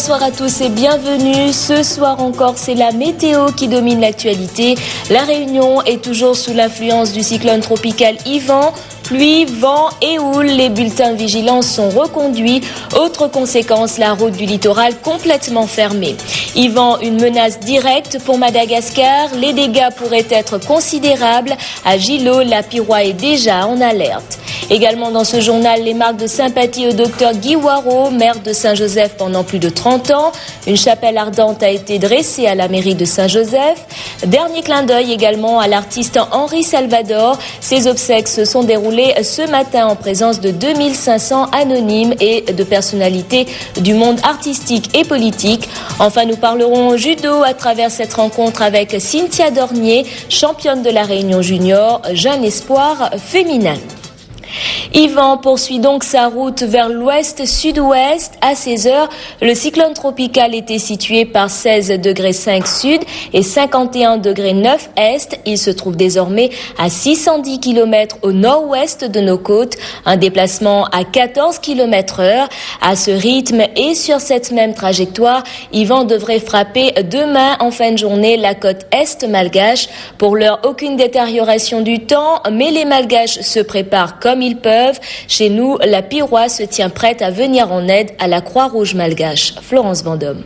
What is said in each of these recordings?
Bonsoir à tous et bienvenue. Ce soir encore, c'est la météo qui domine l'actualité. La Réunion est toujours sous l'influence du cyclone tropical Yvan. Pluie, vent et houle, les bulletins de vigilance sont reconduits. Autre conséquence, la route du littoral complètement fermée. Yvan, une menace directe pour Madagascar. Les dégâts pourraient être considérables. À Gilo, la Piroie est déjà en alerte. Également dans ce journal, les marques de sympathie au docteur Guy Waro, maire de Saint-Joseph pendant plus de 30 ans. Une chapelle ardente a été dressée à la mairie de Saint-Joseph. Dernier clin d'œil également à l'artiste Henri Salvador. Ses obsèques se sont déroulées ce matin en présence de 2500 anonymes et de personnalités du monde artistique et politique. Enfin, nous parlerons judo à travers cette rencontre avec Cynthia Dornier, championne de la Réunion junior, jeune espoir féminin. Yvan poursuit donc sa route vers l'ouest-sud-ouest. À 16h, le cyclone tropical était situé par 16 degrés 5 sud et 51 degrés 9 est. Il se trouve désormais à 610 km au nord-ouest de nos côtes. Un déplacement à 14 km/h. À ce rythme et sur cette même trajectoire, Yvan devrait frapper demain en fin de journée la côte est malgache. Pour l'heure, aucune détérioration du temps, mais les malgaches se préparent comme ils peuvent. Chez nous, la Piroie se tient prête à venir en aide à la Croix-Rouge malgache. Florence Vendôme.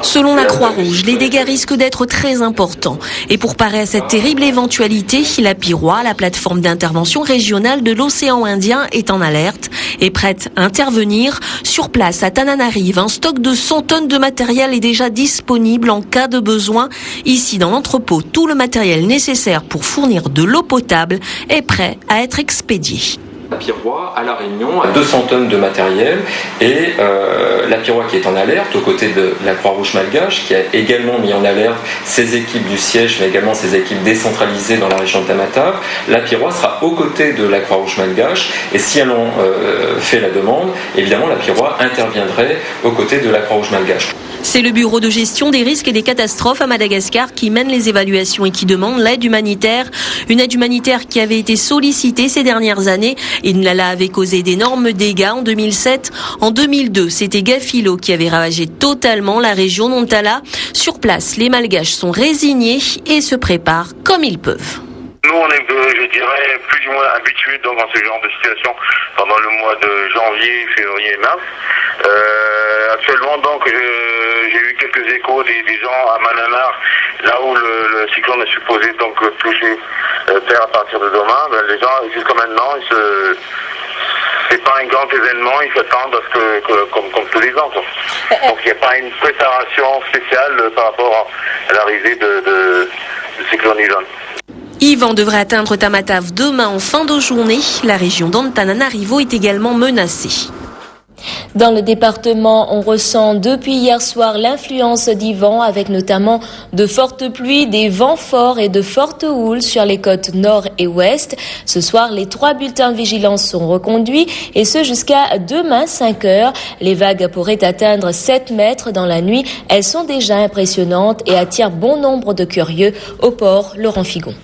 Selon la Croix-Rouge, les dégâts risquent d'être très importants. Et pour parer à cette terrible éventualité, la Piroie, la plateforme d'intervention régionale de l'océan Indien, est en alerte et prête à intervenir. Sur place, à Tananarive, un stock de 100 tonnes de matériel est déjà disponible en cas de besoin. Ici, dans l'entrepôt, tout le matériel nécessaire pour fournir de l'eau potable est prêt à être expédié. La Piroie à La Réunion a 200 tonnes de matériel et la Piroie qui est en alerte aux côtés de la Croix-Rouge malgache qui a également mis en alerte ses équipes du siège mais également ses équipes décentralisées dans la région de Tamatave. La Piroie sera aux côtés de la Croix-Rouge malgache et si elle en fait la demande, évidemment la Piroie interviendrait aux côtés de la Croix-Rouge malgache. C'est le bureau de gestion des risques et des catastrophes à Madagascar qui mène les évaluations et qui demande l'aide humanitaire. Une aide humanitaire qui avait été sollicitée ces dernières années. Inlala avait causé d'énormes dégâts en 2007. En 2002, c'était Gafilo qui avait ravagé totalement la région d'Ontala. Sur place, les Malgaches sont résignés et se préparent comme ils peuvent. Nous, on est, je dirais, plus ou moins habitués donc à ce genre de situation pendant le mois de janvier, février et mars. Actuellement, donc, j'ai eu quelques échos des gens à Mananar, là où le cyclone est supposé donc toucher terre à partir de demain. Ben, les gens, jusqu'à maintenant, c'est pas un grand événement, il faut attendre à ce que comme tous les ans. Quoi. Donc, il n'y a pas une préparation spéciale par rapport à l'arrivée de cyclone Yvan. Yvan devrait atteindre Tamatave demain en fin de journée. La région d'Antananarivo est également menacée. Dans le département, on ressent depuis hier soir l'influence d'Yvan avec notamment de fortes pluies, des vents forts et de fortes houles sur les côtes nord et ouest. Ce soir, les 3 bulletins de vigilance sont reconduits et ce jusqu'à demain 5 heures. Les vagues pourraient atteindre 7 mètres dans la nuit. Elles sont déjà impressionnantes et attirent bon nombre de curieux au port Laurent Figon.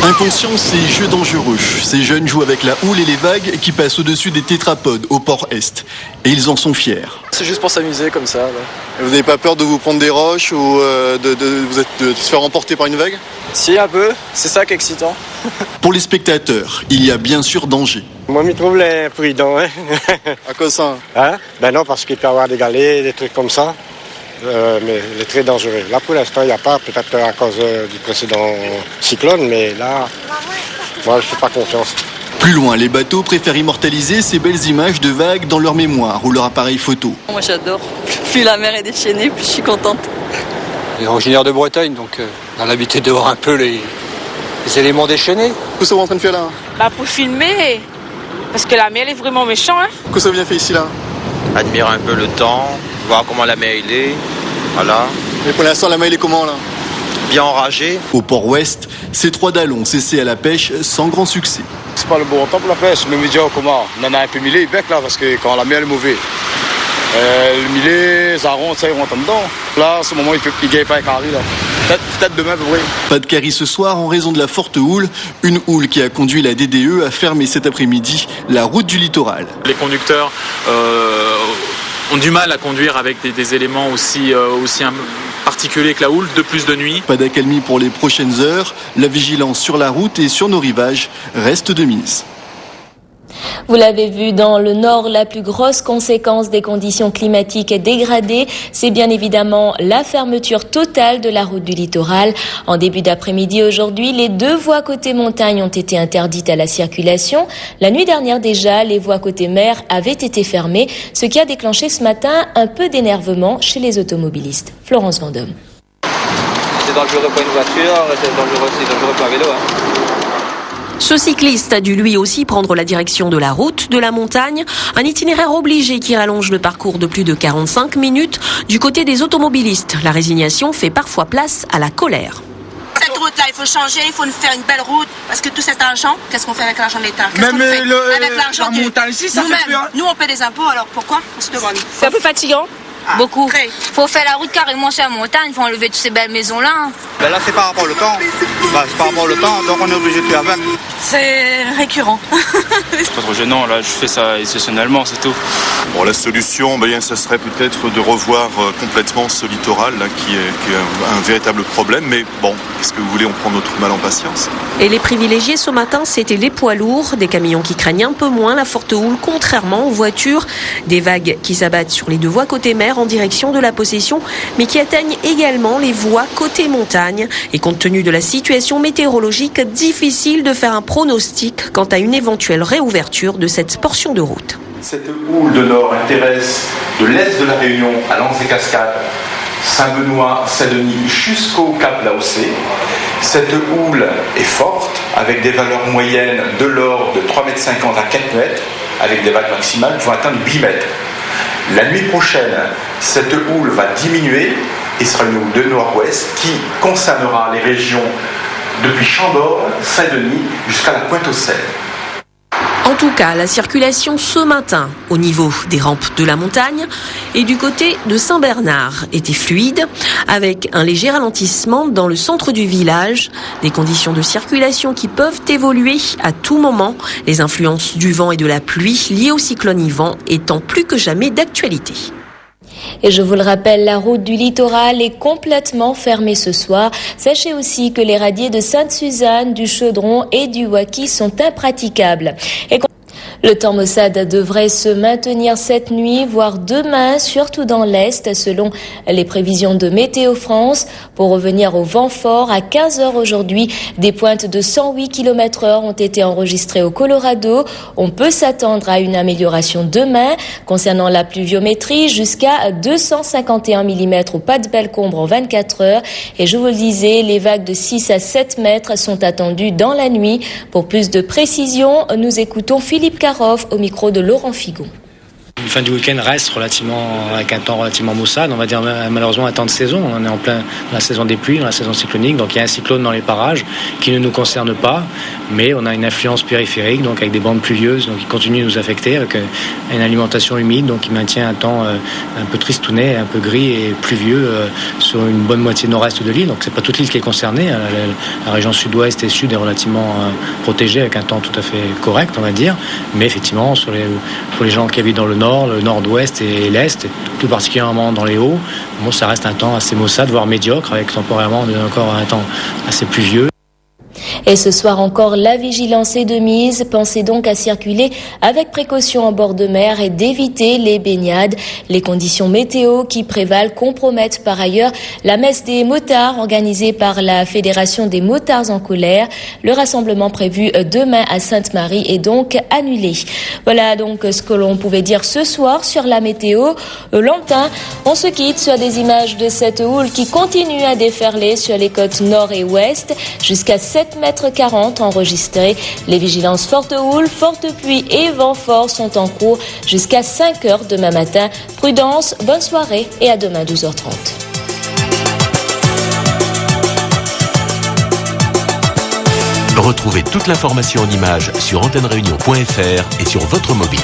Inconscience et jeu dangereux. Ces jeunes jouent avec la houle et les vagues qui passent au-dessus des tétrapodes au port Est. Et ils en sont fiers. C'est juste pour s'amuser comme ça. Ouais. Vous n'avez pas peur de vous prendre des roches ou de se faire emporter par une vague ? Si, un peu. C'est ça qui est excitant. Pour les spectateurs, il y a bien sûr danger. Moi, je me trouve les prudents. Hein. À cause ça ? Hein ? Ben non, parce qu'il peut y avoir des galets, des trucs comme ça. Mais il est très dangereux. Là, pour l'instant, il n'y a pas, peut-être à cause du précédent cyclone, mais là, moi, je ne fais pas confiance. Plus loin, les bateaux préfèrent immortaliser ces belles images de vagues dans leur mémoire ou leur appareil photo. Moi, j'adore. Plus la mer est déchaînée, plus je suis contente. On est originaire de Bretagne, donc on a l'habitude de voir un peu les éléments déchaînés. Qu'est-ce que vous êtes en train de faire là ? Pour filmer, parce que la mer est vraiment méchante. Hein. Qu'est-ce que vous avez fait ici là ? Admirer un peu le temps, voir comment la mer il est, voilà. Et pour l'instant, la mer il est comment là ? Bien enragée. Au port ouest, ces 3 dallons ont cessé à la pêche sans grand succès. C'est pas le bon temps pour la pêche, mais me dire comment, on en a un peu millé, bec là, parce que quand la mer est mauvaise. Le millet, ça rentre, ça, ils rentrent dedans. Là, à ce moment, il ne gagne pas un carré, là. Peut-être demain, oui. Pas de carry ce soir en raison de la forte houle. Une houle qui a conduit la DDE à fermer cet après-midi la route du littoral. Les conducteurs ont du mal à conduire avec des éléments aussi particuliers que la houle, de plus de nuit. Pas d'accalmie pour les prochaines heures. La vigilance sur la route et sur nos rivages reste de mise. Vous l'avez vu, dans le nord, la plus grosse conséquence des conditions climatiques dégradées, c'est bien évidemment la fermeture totale de la route du littoral. En début d'après-midi aujourd'hui, les 2 voies côté montagne ont été interdites à la circulation. La nuit dernière déjà, les voies côté mer avaient été fermées, ce qui a déclenché ce matin un peu d'énervement chez les automobilistes. Florence Vendôme. C'est dangereux pour une voiture, c'est dangereux pour un vélo. Ce cycliste a dû lui aussi prendre la direction de la route, de la montagne, un itinéraire obligé qui rallonge le parcours de plus de 45 minutes. Du côté des automobilistes, la résignation fait parfois place à la colère. Cette route-là, il faut changer, il faut nous faire une belle route, parce que tout cet argent, qu'est-ce qu'on fait avec l'argent de l'État? Qu'est-ce qu'on fait avec l'argent la montagne ici, ça fait plus, hein. Nous, on paie des impôts, alors pourquoi? On se demande. C'est un peu fatigant. Beaucoup. Faut faire la route carrément sur la montagne, faut enlever toutes ces belles maisons-là. Ben là, c'est par rapport au temps. C'est par rapport au temps, donc on est obligé de faire avec. C'est récurrent. C'est pas trop gênant, là, je fais ça exceptionnellement, c'est tout. Bon, la solution, ça serait peut-être de revoir complètement ce littoral, là, qui est un véritable problème. Mais bon, qu'est-ce que vous voulez, on prend notre mal en patience. Et les privilégiés ce matin, c'était les poids lourds, des camions qui craignent un peu moins la forte houle, contrairement aux voitures. Des vagues qui s'abattent sur les 2 voies côté mer en direction de la Possession, mais qui atteignent également les voies côté montagne. Et compte tenu de la situation météorologique, difficile de faire un pronostic quant à une éventuelle réouverture de cette portion de route. Cette houle de nord intéresse de l'est de la Réunion à Lens-et-Cascades, Saint-Benoît, Saint-Denis jusqu'au Cap Laocé. Cette houle est forte, avec des valeurs moyennes de l'ordre de 3,50 m à 4 m, avec des vagues maximales qui vont atteindre 8 mètres. La nuit prochaine, cette houle va diminuer et sera une houle de nord-ouest qui concernera les régions depuis Chambord, Saint-Denis jusqu'à la Pointe-aux-Cernes. En tout cas, la circulation ce matin au niveau des rampes de la montagne et du côté de Saint-Bernard était fluide, avec un léger ralentissement dans le centre du village. Des conditions de circulation qui peuvent évoluer à tout moment, les influences du vent et de la pluie liées au cyclone Yvan étant plus que jamais d'actualité. Et je vous le rappelle, la route du littoral est complètement fermée ce soir. Sachez aussi que les radiers de Sainte-Suzanne, du Chaudron et du Wacky sont impraticables. Le temps maussade devrait se maintenir cette nuit, voire demain, surtout dans l'Est, selon les prévisions de Météo France. Pour revenir au vent fort, à 15h aujourd'hui, des pointes de 108 km/h ont été enregistrées au Colorado. On peut s'attendre à une amélioration demain. Concernant la pluviométrie, jusqu'à 251 mm au Pas de Bellecombre en 24 heures. Et je vous le disais, les vagues de 6 à 7 mètres sont attendues dans la nuit. Pour plus de précision, nous écoutons Philippe Caroff au micro de Laurent Figon. Une fin du week-end reste avec un temps relativement maussade, on va dire malheureusement un temps de saison. On est en plein dans la saison des pluies, dans la saison cyclonique, donc il y a un cyclone dans les parages qui ne nous concerne pas, mais on a une influence périphérique, donc avec des bandes pluvieuses, donc qui continuent de nous affecter, avec une alimentation humide, donc qui maintient un temps un peu tristounet, un peu gris et pluvieux sur une bonne moitié nord-est de l'île. Donc c'est pas toute l'île qui est concernée, la région sud-ouest et sud est relativement protégée avec un temps tout à fait correct, on va dire, mais effectivement pour les gens qui habitent dans le nord, le nord-ouest et l'est, et tout particulièrement dans les hauts, bon, ça reste un temps assez maussade, voire médiocre, avec temporairement encore un temps assez pluvieux. Et ce soir encore, la vigilance est de mise. Pensez donc à circuler avec précaution en bord de mer et d'éviter les baignades. Les conditions météo qui prévalent compromettent par ailleurs la messe des motards organisée par la Fédération des motards en colère. Le rassemblement prévu demain à Sainte-Marie est donc annulé. Voilà donc ce que l'on pouvait dire ce soir sur la météo. Lantin, on se quitte sur des images de cette houle qui continue à déferler sur les côtes nord et ouest jusqu'à 7,40 m enregistrés. Les vigilances forte houle, forte pluie et vent fort sont en cours jusqu'à 5 h demain matin. Prudence, bonne soirée et à demain 12h30. Retrouvez toute l'information en images sur antenne-réunion.fr et sur votre mobile.